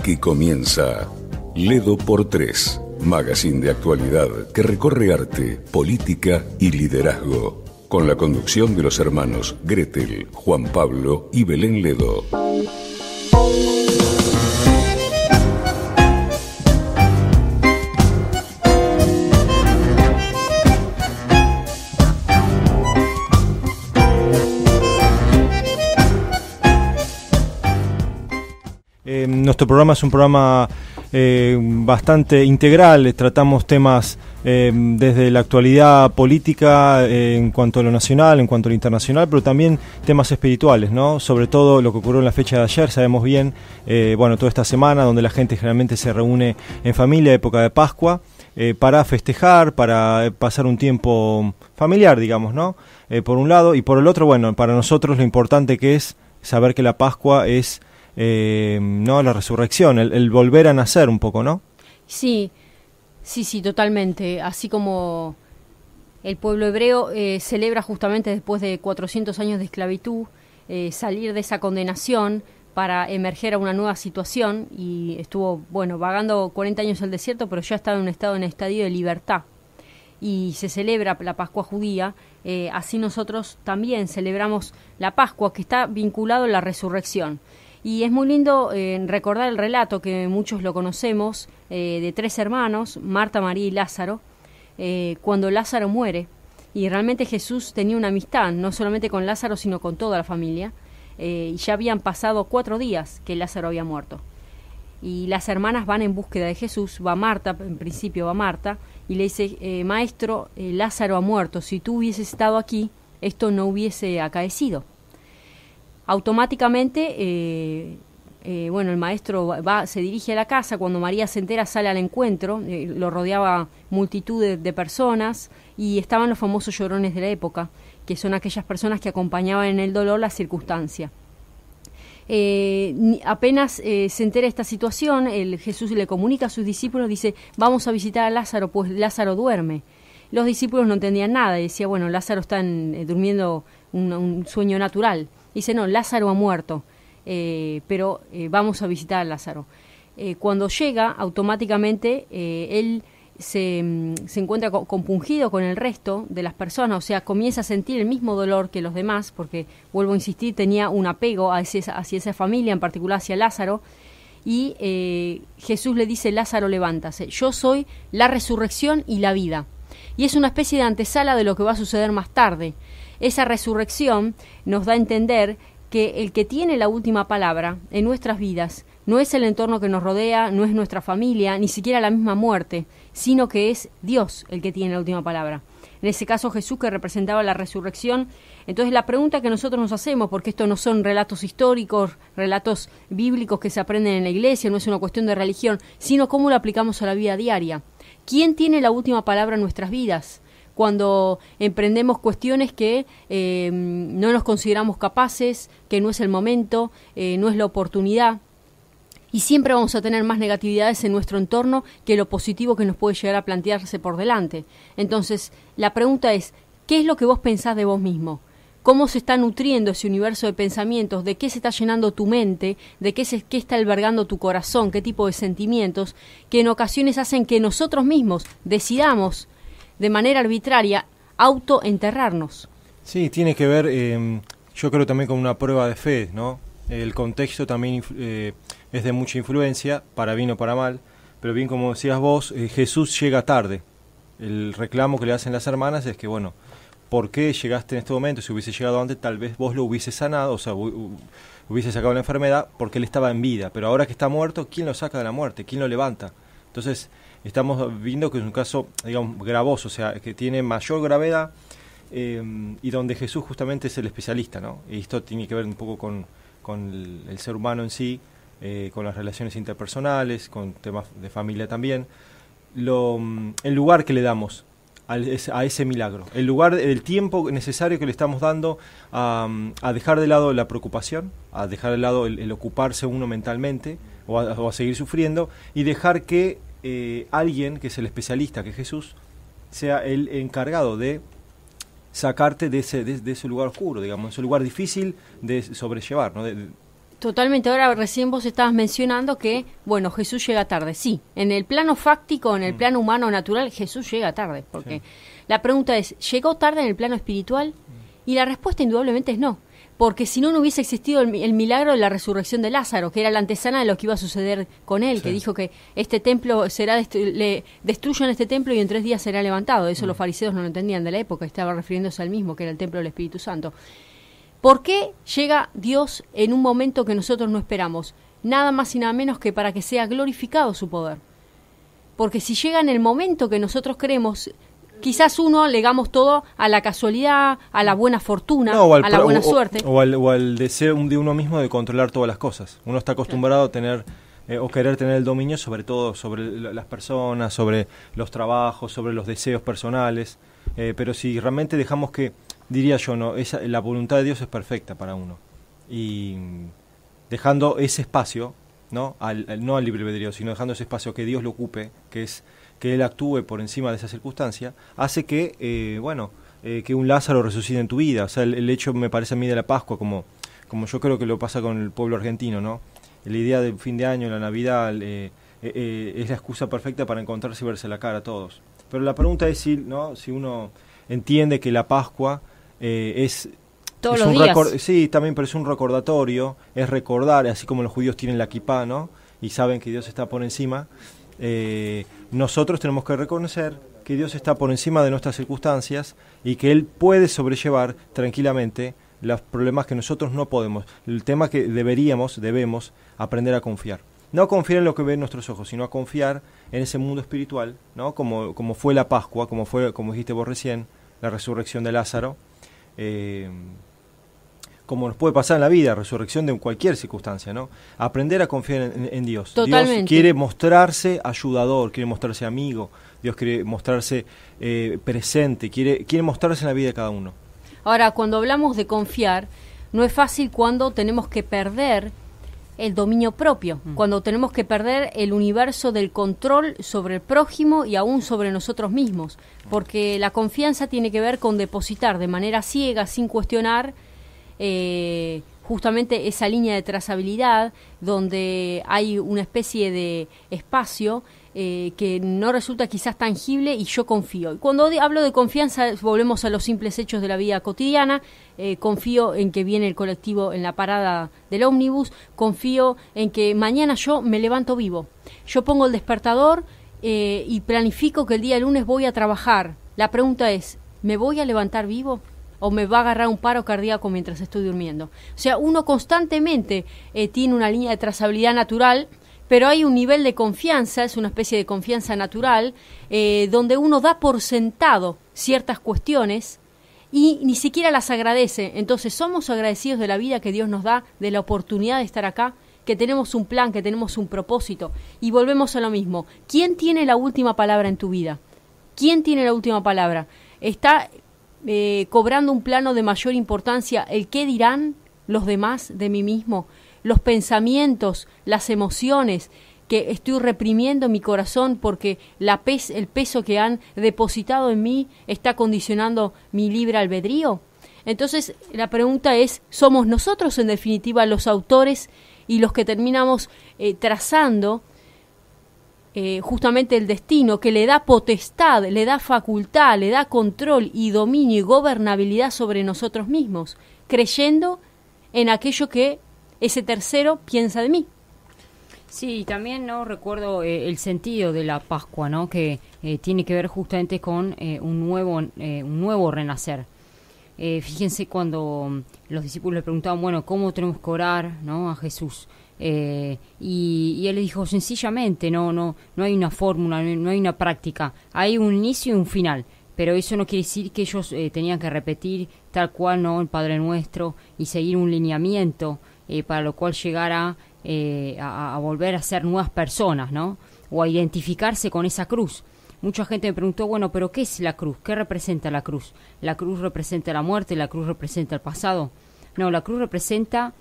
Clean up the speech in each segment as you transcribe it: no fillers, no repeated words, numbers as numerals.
Aquí comienza Ledo por Tres, magazine de actualidad que recorre arte, política y liderazgo, con la conducción de los hermanos Gretel, Juan Pablo y Belén Ledo. Nuestro programa es un programa bastante integral, tratamos temas desde la actualidad política en cuanto a lo nacional, en cuanto a lo internacional, pero también temas espirituales, ¿no? Sobre todo lo que ocurrió en la fecha de ayer, sabemos bien, toda esta semana donde la gente generalmente se reúne en familia, época de Pascua, para festejar, para pasar un tiempo familiar, digamos, ¿no? Por un lado, y por el otro, bueno, para nosotros lo importante que es saber que la Pascua es no la resurrección, el volver a nacer un poco, ¿no? Sí, totalmente. Así como el pueblo hebreo celebra justamente después de 400 años de esclavitud, salir de esa condenación para emerger a una nueva situación, y estuvo, vagando 40 años en el desierto, pero ya estaba en un estadio de libertad. Y se celebra la Pascua judía, así nosotros también celebramos la Pascua, que está vinculado a la resurrección. Y es muy lindo recordar el relato, que muchos lo conocemos, de tres hermanos, Marta, María y Lázaro, cuando Lázaro muere. Y realmente Jesús tenía una amistad, no solamente con Lázaro, sino con toda la familia. Y ya habían pasado 4 días que Lázaro había muerto. Y las hermanas van en búsqueda de Jesús, en principio va Marta, y le dice, Maestro, Lázaro ha muerto, si tú hubieses estado aquí, esto no hubiese acaecido. Automáticamente, el maestro se dirige a la casa. Cuando María se entera, sale al encuentro, lo rodeaba multitud de personas, y estaban los famosos llorones de la época, que son aquellas personas que acompañaban en el dolor la circunstancia. Apenas se entera de esta situación, Jesús le comunica a sus discípulos, dice, vamos a visitar a Lázaro, pues Lázaro duerme. Los discípulos no entendían nada, y decía, Lázaro está durmiendo un sueño natural. Dice, no, Lázaro ha muerto, pero vamos a visitar a Lázaro. Cuando llega, automáticamente él se encuentra compungido con el resto de las personas, o sea, comienza a sentir el mismo dolor que los demás, porque, vuelvo a insistir, tenía un apego hacia esa familia, en particular hacia Lázaro, y Jesús le dice, Lázaro, levántase, yo soy la resurrección y la vida. Y es una especie de antesala de lo que va a suceder más tarde. Esa resurrección nos da a entender que el que tiene la última palabra en nuestras vidas no es el entorno que nos rodea, no es nuestra familia, ni siquiera la misma muerte, sino que es Dios el que tiene la última palabra. En ese caso Jesús, que representaba la resurrección. Entonces la pregunta que nosotros nos hacemos, porque esto no son relatos históricos, relatos bíblicos que se aprenden en la iglesia, no es una cuestión de religión, sino cómo lo aplicamos a la vida diaria. ¿Quién tiene la última palabra en nuestras vidas? Cuando emprendemos cuestiones que no nos consideramos capaces, que no es el momento, no es la oportunidad, y siempre vamos a tener más negatividades en nuestro entorno que lo positivo que nos puede llegar a plantearse por delante. Entonces, la pregunta es, ¿qué es lo que vos pensás de vos mismo? ¿Cómo se está nutriendo ese universo de pensamientos? ¿De qué se está llenando tu mente? ¿De qué está albergando tu corazón? ¿Qué tipo de sentimientos? Que en ocasiones hacen que nosotros mismos decidamos de manera arbitraria autoenterrarnos. Sí, tiene que ver, yo creo, también con una prueba de fe, ¿no? El contexto también es de mucha influencia, para bien o para mal, pero bien, como decías vos, Jesús llega tarde. El reclamo que le hacen las hermanas es que, ¿por qué llegaste en este momento? Si hubiese llegado antes, tal vez vos lo hubiese sanado, o sea, hubiese sacado la enfermedad, porque él estaba en vida. Pero ahora que está muerto, ¿quién lo saca de la muerte? ¿Quién lo levanta? Entonces, estamos viendo que es un caso, digamos, gravoso, o sea, que tiene mayor gravedad, y donde Jesús justamente es el especialista, ¿no? Y esto tiene que ver un poco con el ser humano en sí, con las relaciones interpersonales, con temas de familia también. El lugar que le damos a ese milagro, el tiempo necesario que le estamos dando a dejar de lado la preocupación, a dejar de lado el ocuparse uno mentalmente, o a seguir sufriendo, y dejar que alguien, que es el especialista, que es Jesús, sea el encargado de sacarte de ese lugar oscuro, digamos, ese lugar difícil de sobrellevar, ¿no? Totalmente. Ahora recién vos estabas mencionando que, bueno, Jesús llega tarde. Sí, en el plano fáctico, en el plano humano natural, Jesús llega tarde. Porque la pregunta es, ¿llegó tarde en el plano espiritual? Y la respuesta indudablemente es no. Porque si no, no hubiese existido el milagro de la resurrección de Lázaro, que era la antesana de lo que iba a suceder con él, que dijo que este templo será destruyan este templo y en 3 días será levantado. Eso los fariseos no lo entendían de la época, estaba refiriéndose al mismo, que era el templo del Espíritu Santo. ¿Por qué llega Dios en un momento que nosotros no esperamos? Nada más y nada menos que para que sea glorificado su poder. Porque si llega en el momento que nosotros queremos, quizás uno legamos todo a la casualidad, a la buena fortuna, a la buena suerte. O al deseo de uno mismo de controlar todas las cosas. Uno está acostumbrado a tener o querer tener el dominio sobre todo, sobre las personas, sobre los trabajos, sobre los deseos personales. Pero si realmente dejamos que, diría yo, no, la voluntad de Dios es perfecta para uno. Y dejando ese espacio, no al libre albedrío, sino dejando ese espacio que Dios lo ocupe, que es que Él actúe por encima de esa circunstancia, hace que, que un Lázaro resucite en tu vida. O sea, el hecho, me parece a mí, de la Pascua, como yo creo que lo pasa con el pueblo argentino, ¿no? La idea del fin de año, la Navidad, es la excusa perfecta para encontrarse y verse la cara a todos. Pero la pregunta es si uno entiende que la Pascua es todos los días. Sí, también, pero es un recordatorio, es recordar, así como los judíos tienen la kipá, ¿no? Y saben que Dios está por encima. Nosotros tenemos que reconocer que Dios está por encima de nuestras circunstancias y que Él puede sobrellevar tranquilamente los problemas que nosotros no podemos. El tema que debemos aprender a confiar. No confiar en lo que ven nuestros ojos, sino a confiar en ese mundo espiritual, ¿no? Como fue la Pascua, como dijiste vos recién, la resurrección de Lázaro, como nos puede pasar en la vida, resurrección de cualquier circunstancia, ¿no? Aprender a confiar en Dios. Totalmente. Dios quiere mostrarse ayudador, quiere mostrarse amigo, Dios quiere mostrarse presente, quiere mostrarse en la vida de cada uno. Ahora, cuando hablamos de confiar, no es fácil cuando tenemos que perder el dominio propio, cuando tenemos que perder el universo del control sobre el prójimo y aún sobre nosotros mismos, porque la confianza tiene que ver con depositar de manera ciega, sin cuestionar, justamente esa línea de trazabilidad donde hay una especie de espacio que no resulta quizás tangible y yo confío. Y cuando hablo de confianza volvemos a los simples hechos de la vida cotidiana. Confío en que viene el colectivo en la parada del ómnibus, confío en que mañana yo me levanto vivo. Yo pongo el despertador y planifico que el día lunes voy a trabajar. La pregunta es, ¿me voy a levantar vivo? ¿O me va a agarrar un paro cardíaco mientras estoy durmiendo? O sea, uno constantemente tiene una línea de trazabilidad natural, pero hay un nivel de confianza, es una especie de confianza natural, donde uno da por sentado ciertas cuestiones y ni siquiera las agradece. Entonces somos agradecidos de la vida que Dios nos da, de la oportunidad de estar acá, que tenemos un plan, que tenemos un propósito. Y volvemos a lo mismo. ¿Quién tiene la última palabra en tu vida? ¿Quién tiene la última palabra? Está cobrando un plano de mayor importancia el qué dirán los demás de mí mismo, los pensamientos, las emociones que estoy reprimiendo en mi corazón porque el peso que han depositado en mí está condicionando mi libre albedrío. Entonces la pregunta es, ¿somos nosotros en definitiva los autores y los que terminamos trazando justamente el destino que le da potestad, le da facultad, le da control y dominio y gobernabilidad sobre nosotros mismos, creyendo en aquello que ese tercero piensa de mí? Sí, también no recuerdo el sentido de la Pascua, ¿no? Que tiene que ver justamente con un nuevo renacer. Fíjense cuando los discípulos le preguntaban, bueno, ¿cómo tenemos que orar, ¿no? A Jesús? Y él le dijo sencillamente, no hay una fórmula, no hay una práctica, hay un inicio y un final, pero eso no quiere decir que ellos tenían que repetir tal cual, ¿no? El Padre Nuestro y seguir un lineamiento para lo cual llegara a volver a ser nuevas personas, ¿no? O a identificarse con esa cruz. Mucha gente me preguntó, bueno, pero ¿qué es la cruz? ¿Qué representa la cruz? ¿La cruz representa la muerte? ¿La cruz representa el pasado? No, la cruz representa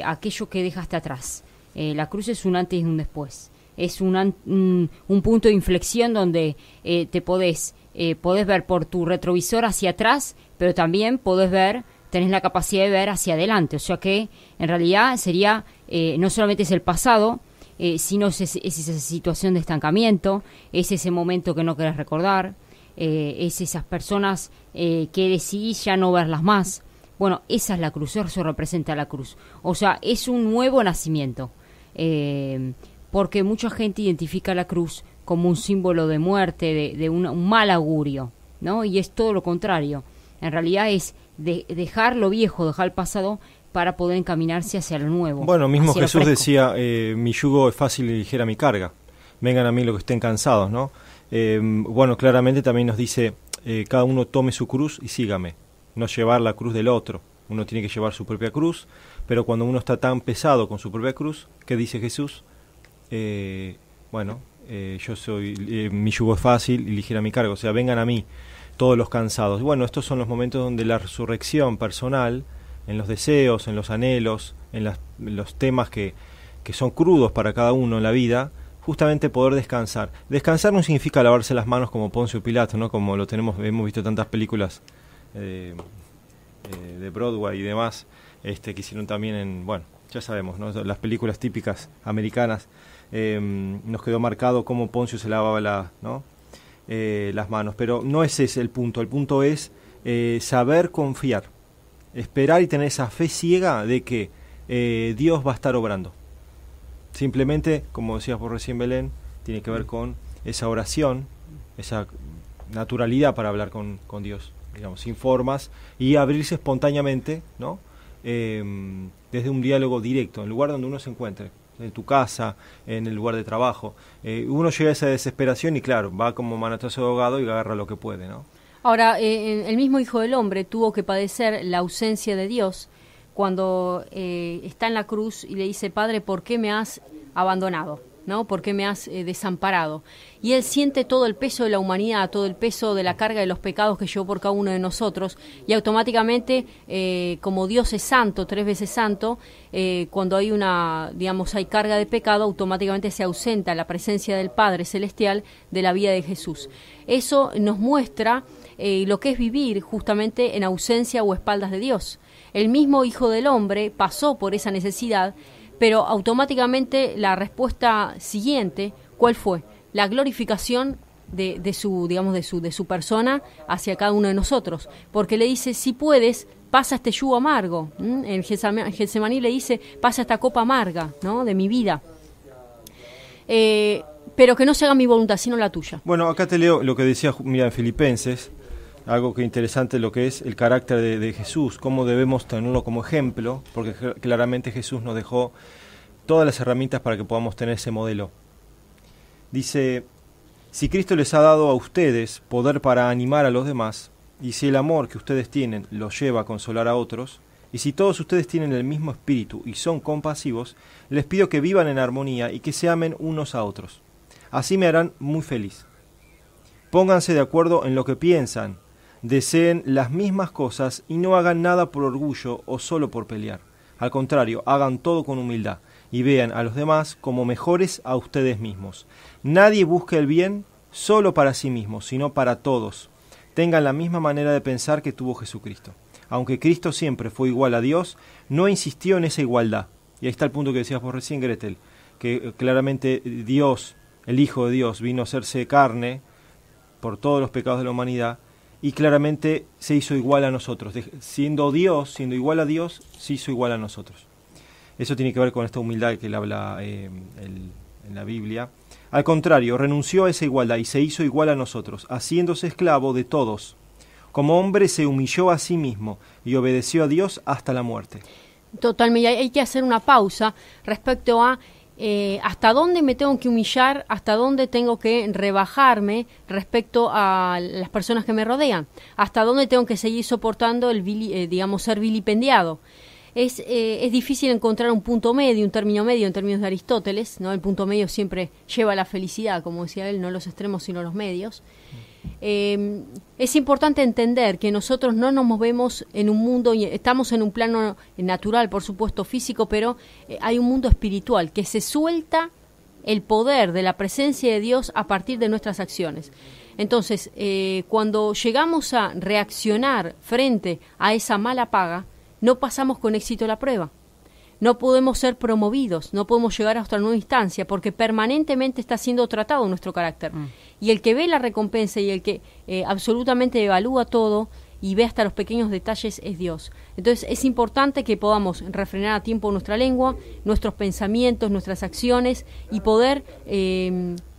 aquello que dejaste atrás. La cruz es un antes y un después. Es un punto de inflexión donde te podés ver por tu retrovisor hacia atrás, pero también podés ver tenés la capacidad de ver hacia adelante. O sea que en realidad sería, no solamente es el pasado, sino es esa situación de estancamiento, es ese momento que no querés recordar, es esas personas que decidís ya no verlas más. Bueno, esa es la cruz, eso representa la cruz. O sea, es un nuevo nacimiento, porque mucha gente identifica la cruz como un símbolo de muerte, de un mal augurio, ¿no? Y es todo lo contrario. En realidad es dejar lo viejo, dejar el pasado para poder encaminarse hacia lo nuevo. Bueno, mismo Jesús decía, mi yugo es fácil y ligera mi carga. Vengan a mí los que estén cansados, ¿no? Bueno, claramente también nos dice, cada uno tome su cruz y sígame. No llevar la cruz del otro. Uno tiene que llevar su propia cruz, pero cuando uno está tan pesado con su propia cruz, ¿qué dice Jesús? Yo soy, mi yugo es fácil y ligera mi carga, o sea, vengan a mí todos los cansados. Bueno, estos son los momentos donde la resurrección personal, en los deseos, en los anhelos, en los temas que son crudos para cada uno en la vida, justamente poder descansar. Descansar no significa lavarse las manos como Poncio Pilato, ¿no? Como hemos visto tantas películas de Broadway y demás, que hicieron también ya sabemos, ¿no? Las películas típicas americanas. Nos quedó marcado cómo Poncio se lavaba las manos, pero no ese es el punto es saber confiar, esperar y tener esa fe ciega de que Dios va a estar obrando. Simplemente, como decías vos recién, Belén, tiene que ver con esa oración, esa naturalidad para hablar con Dios, digamos, sin formas, y abrirse espontáneamente, ¿no? Desde un diálogo directo, en el lugar donde uno se encuentre, en tu casa, en el lugar de trabajo. Uno llega a esa desesperación y claro, va como manotazo de ahogado y agarra lo que puede, ¿no? Ahora, el mismo Hijo del Hombre tuvo que padecer la ausencia de Dios cuando está en la cruz y le dice, Padre, ¿por qué me has abandonado? ¿No? ¿Por qué me has desamparado? Y él siente todo el peso de la humanidad, todo el peso de la carga de los pecados que llevó por cada uno de nosotros, y automáticamente, como Dios es santo, 3 veces santo, cuando hay hay carga de pecado, automáticamente se ausenta la presencia del Padre Celestial de la vida de Jesús. Eso nos muestra lo que es vivir justamente en ausencia o espaldas de Dios. El mismo Hijo del Hombre pasó por esa necesidad, pero automáticamente la respuesta siguiente, ¿cuál fue? La glorificación de su persona hacia cada uno de nosotros, porque le dice, si puedes, pasa este yugo amargo. En Getsemaní le dice, pasa esta copa amarga, ¿no? De mi vida, pero que no se haga mi voluntad sino la tuya. Bueno, acá te leo lo que decía, en Filipenses, algo que interesante, lo que es el carácter de Jesús, cómo debemos tenerlo como ejemplo, porque claramente Jesús nos dejó todas las herramientas para que podamos tener ese modelo. Dice, si Cristo les ha dado a ustedes poder para animar a los demás, y si el amor que ustedes tienen los lleva a consolar a otros, y si todos ustedes tienen el mismo espíritu y son compasivos, les pido que vivan en armonía y que se amen unos a otros. Así me harán muy feliz. Pónganse de acuerdo en lo que piensan, deseen las mismas cosas y no hagan nada por orgullo o solo por pelear. Al contrario, hagan todo con humildad y vean a los demás como mejores a ustedes mismos. Nadie busque el bien solo para sí mismo, sino para todos. Tengan la misma manera de pensar que tuvo Jesucristo. Aunque Cristo siempre fue igual a Dios, no insistió en esa igualdad. Y ahí está el punto que decías vos recién, Gretel, que claramente Dios, el Hijo de Dios, vino a hacerse carne por todos los pecados de la humanidad, y claramente se hizo igual a nosotros. Siendo Dios, siendo igual a Dios, se hizo igual a nosotros. Eso tiene que ver con esta humildad que él habla en la Biblia. Al contrario, renunció a esa igualdad y se hizo igual a nosotros, haciéndose esclavo de todos. Como hombre se humilló a sí mismo y obedeció a Dios hasta la muerte. Totalmente, hay que hacer una pausa respecto a hasta dónde me tengo que humillar, hasta dónde tengo que rebajarme respecto a las personas que me rodean, hasta dónde tengo que seguir soportando ser vilipendiado. Es difícil encontrar un punto medio, un término medio en términos de Aristóteles, ¿no? El punto medio siempre lleva a la felicidad, como decía él, no los extremos sino los medios. Es importante entender que nosotros no nos movemos en un mundo, estamos en un plano natural, por supuesto, físico, pero hay un mundo espiritual que se suelta el poder de la presencia de Dios a partir de nuestras acciones. Entonces, cuando llegamos a reaccionar frente a esa mala paga, no pasamos con éxito la prueba. No podemos ser promovidos, no podemos llegar a otra nueva instancia, porque permanentemente está siendo tratado nuestro carácter. Y el que ve la recompensa y el que absolutamente evalúa todo y ve hasta los pequeños detalles es Dios. Entonces es importante que podamos refrenar a tiempo nuestra lengua, nuestros pensamientos, nuestras acciones y poder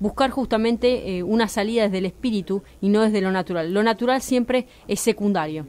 buscar justamente una salida desde el espíritu y no desde lo natural. Lo natural siempre es secundario.